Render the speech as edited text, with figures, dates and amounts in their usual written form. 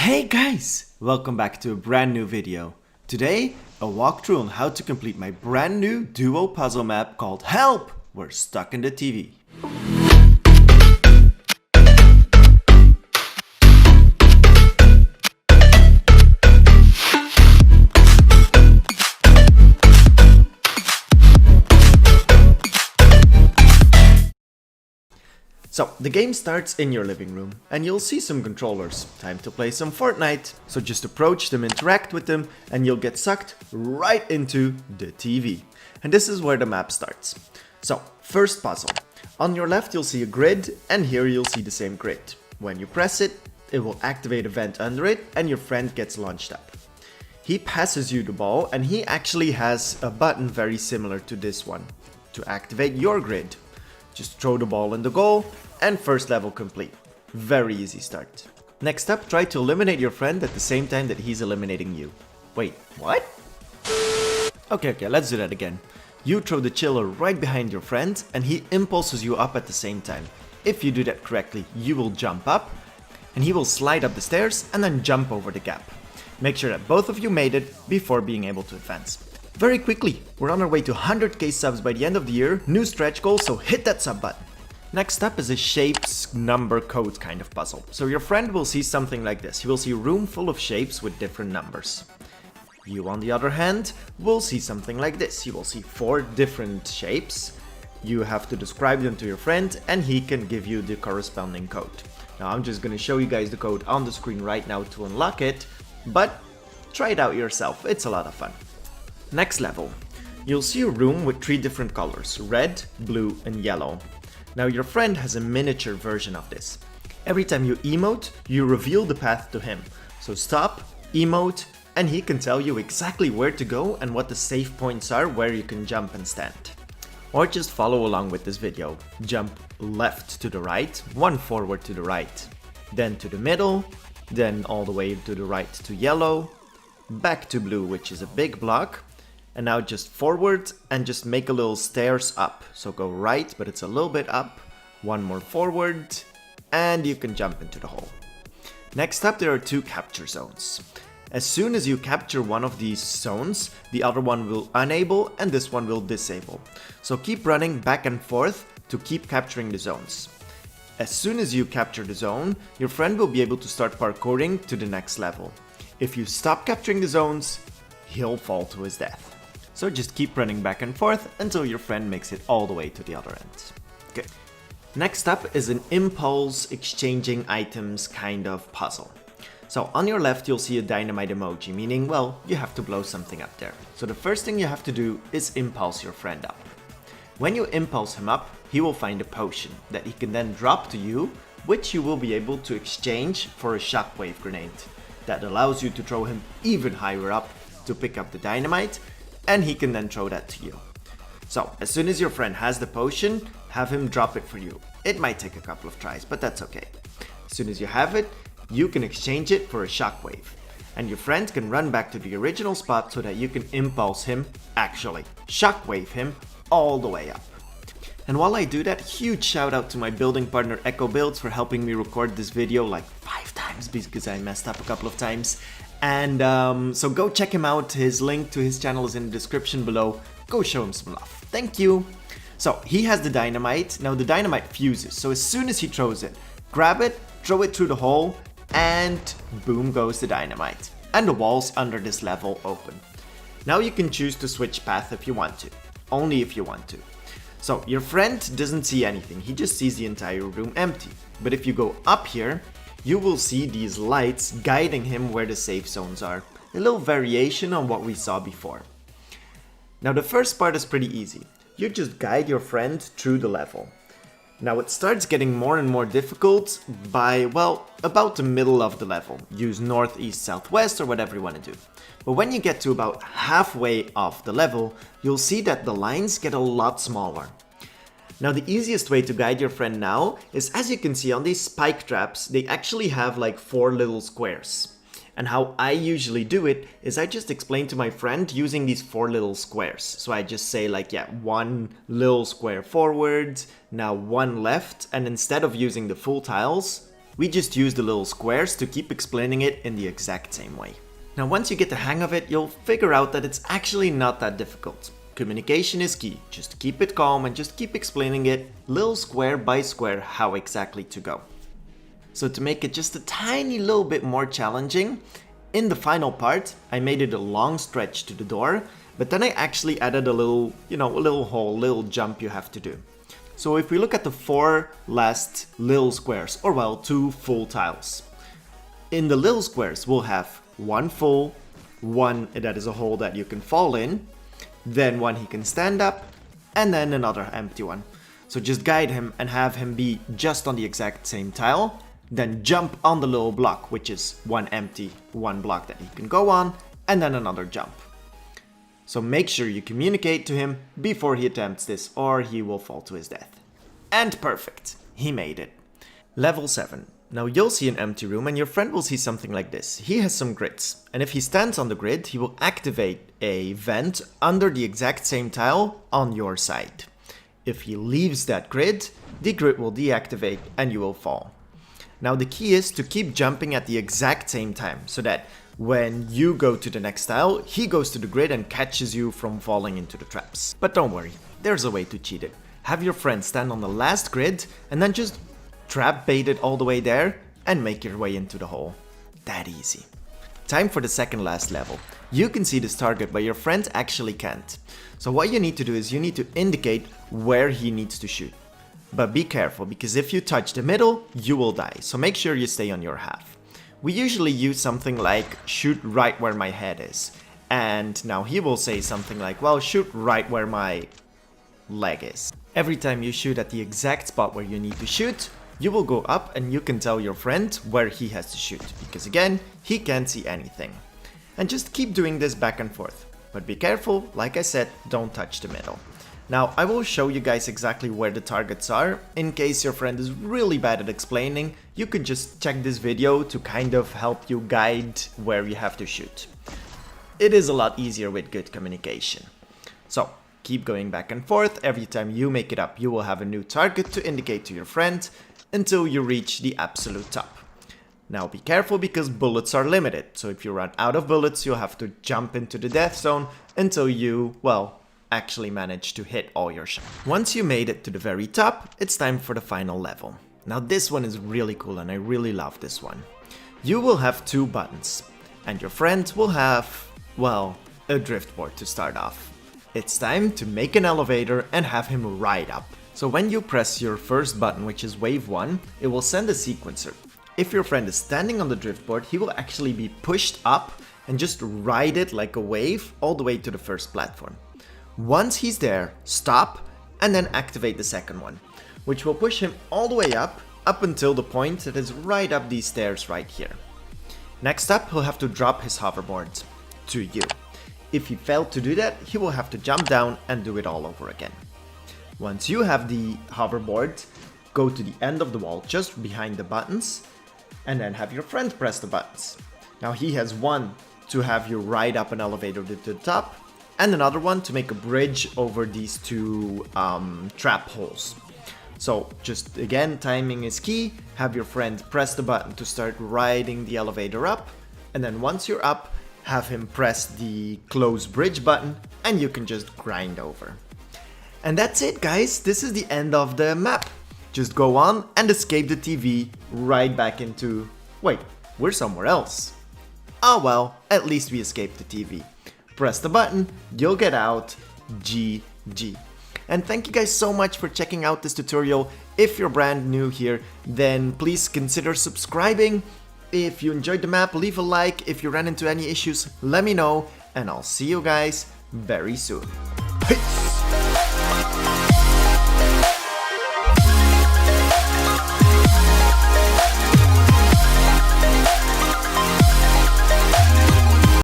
Hey guys! Welcome back to a brand new video. Today, a walkthrough on how to complete my brand new duo puzzle map called Help! We're stuck in the TV. So, the game starts in your living room, and you'll see some controllers. Time to play some Fortnite. So just approach them, interact with them, and you'll get sucked right into the TV. And this is where the map starts. So, first puzzle. On your left you'll see a grid, and here you'll see the same grid. When you press it, it will activate a vent under it, and your friend gets launched up. He passes you the ball, and he actually has a button very similar to this one to activate your grid. Just throw the ball in the goal, and first level complete. Very easy start. Next up, try to eliminate your friend at the same time that he's eliminating you. Wait, what? Okay, let's do that again. You throw the chiller right behind your friend, and he impulses you up at the same time. If you do that correctly, you will jump up, and he will slide up the stairs and then jump over the gap. Make sure that both of you made it before being able to advance. Very quickly, we're on our way to 100k subs by the end of the year, new stretch goal, so hit that sub button. Next up is a shapes, number, code kind of puzzle. So your friend will see something like this. He will see a room full of shapes with different numbers. You, on the other hand, will see something like this. You will see 4 different shapes. You have to describe them to your friend, and he can give you the corresponding code. Now I'm just gonna show you guys the code on the screen right now to unlock it, but try it out yourself, it's a lot of fun. Next level. You'll see a room with 3 different colors, red, blue, and yellow. Now your friend has a miniature version of this. Every time you emote, you reveal the path to him. So stop, emote, and he can tell you exactly where to go and what the safe points are where you can jump and stand. Or just follow along with this video. Jump left to the right, 1 forward to the right, then to the middle, then all the way to the right to yellow, back to blue, which is a big block, and now just forward and just make a little stairs up. So go right, but it's a little bit up, 1 more forward, and you can jump into the hole. Next up, there are 2 capture zones. As soon as you capture one of these zones, the other one will enable and this one will disable. So keep running back and forth to keep capturing the zones. As soon as you capture the zone, your friend will be able to start parkouring to the next level. If you stop capturing the zones, he'll fall to his death. So just keep running back and forth until your friend makes it all the way to the other end. Okay. Next up is an impulse exchanging items kind of puzzle. So on your left you'll see a dynamite emoji, meaning, well, you have to blow something up there. So the first thing you have to do is impulse your friend up. When you impulse him up, he will find a potion that he can then drop to you, which you will be able to exchange for a shockwave grenade. That allows you to throw him even higher up to pick up the dynamite, and he can then throw that to you. So as soon as your friend has the potion, have him drop it for you. It might take a couple of tries, but that's okay. As soon as you have it, you can exchange it for a shockwave, and your friend can run back to the original spot so that you can impulse him, actually shockwave him all the way up. And while I do that, huge shout out to my building partner Echo Builds for helping me record this video like 5 times because I messed up a couple of times. And so go check him out, his link to his channel is in the description below, go show him some love. Thank you! So he has the dynamite, now the dynamite fuses, so as soon as he throws it, grab it, throw it through the hole, and boom goes the dynamite. And the walls under this level open. Now you can choose to switch path if you want to, only if you want to. So your friend doesn't see anything, he just sees the entire room empty. But if you go up here, you will see these lights guiding him where the safe zones are. A little variation on what we saw before. Now the first part is pretty easy. You just guide your friend through the level. Now it starts getting more and more difficult by, well, about the middle of the level. Use north, east, southwest or whatever you want to do. But when you get to about halfway off the level, you'll see that the lines get a lot smaller. Now the easiest way to guide your friend now is, as you can see on these spike traps, they actually have like 4 little squares. And how I usually do it is I just explain to my friend using these 4 little squares. So I just say like, yeah, 1 little square forward, now 1 left, and instead of using the full tiles, We just use the little squares to keep explaining it in the exact same way. Now once you get the hang of it, you'll figure out that it's actually not that difficult. Communication is key, just keep it calm and just keep explaining it little square by square how exactly to go. So to make it just a tiny little bit more challenging, in the final part I made it a long stretch to the door, but then I actually added a little, a little hole, little jump you have to do. So if we look at the 4 last little squares, or well, 2 full tiles. In the little squares we'll have one full, one that is a hole that you can fall in, then one he can stand up, and then another empty one. So just guide him and have him be just on the exact same tile, then jump on the little block, which is one empty, one block that he can go on, and then another jump. So make sure you communicate to him before he attempts this, or he will fall to his death. And perfect, he made it. Level 7. Now you'll see an empty room and your friend will see something like this. He has some grids, and if he stands on the grid, he will activate a vent under the exact same tile on your side. If he leaves that grid, the grid will deactivate and you will fall. Now the key is to keep jumping at the exact same time, so that when you go to the next tile, he goes to the grid and catches you from falling into the traps. But don't worry, there's a way to cheat it. Have your friend stand on the last grid and then just trap bait it all the way there and make your way into the hole. That easy. Time for the second last level. You can see this target but your friend actually can't. So what you need to do is you need to indicate where he needs to shoot. But be careful, because if you touch the middle, you will die. So make sure you stay on your half. We usually use something like shoot right where my head is. And now he will say something like, well, shoot right where my leg is. Every time you shoot at the exact spot where you need to shoot, you will go up and you can tell your friend where he has to shoot, because again, he can't see anything. And just keep doing this back and forth. But be careful, like I said, don't touch the middle. Now, I will show you guys exactly where the targets are. In case your friend is really bad at explaining, you can just check this video to kind of help you guide where you have to shoot. It is a lot easier with good communication. So, keep going back and forth. Every time you make it up, you will have a new target to indicate to your friend until you reach the absolute top. Now be careful, because bullets are limited, so if you run out of bullets, you'll have to jump into the death zone until you, well, actually manage to hit all your shots. Once you made it to the very top, it's time for the final level. Now this one is really cool and I really love this one. You will have 2 buttons, and your friend will have, well, a driftboard to start off. It's time to make an elevator and have him ride up. So when you press your first button, which is wave 1, it will send a sequencer. If your friend is standing on the driftboard, he will actually be pushed up and just ride it like a wave all the way to the first platform. Once he's there, stop and then activate the second one, which will push him all the way up until the point that is right up these stairs right here. Next up, he'll have to drop his hoverboard to you. If he failed to do that, he will have to jump down and do it all over again. Once you have the hoverboard, go to the end of the wall just behind the buttons and then have your friend press the buttons. Now he has one to have you ride up an elevator to the top and another one to make a bridge over these 2 trap holes. So just again, timing is key. Have your friend press the button to start riding the elevator up, and then once you're up, have him press the close bridge button and you can just grind over. And that's it, guys. This is the end of the map. Just go on and escape the TV right back into... Wait, we're somewhere else. Oh well, at least we escaped the TV. Press the button, you'll get out. GG. And thank you guys so much for checking out this tutorial. If you're brand new here, then please consider subscribing. If you enjoyed the map, leave a like. If you ran into any issues, let me know. And I'll see you guys very soon. Peace!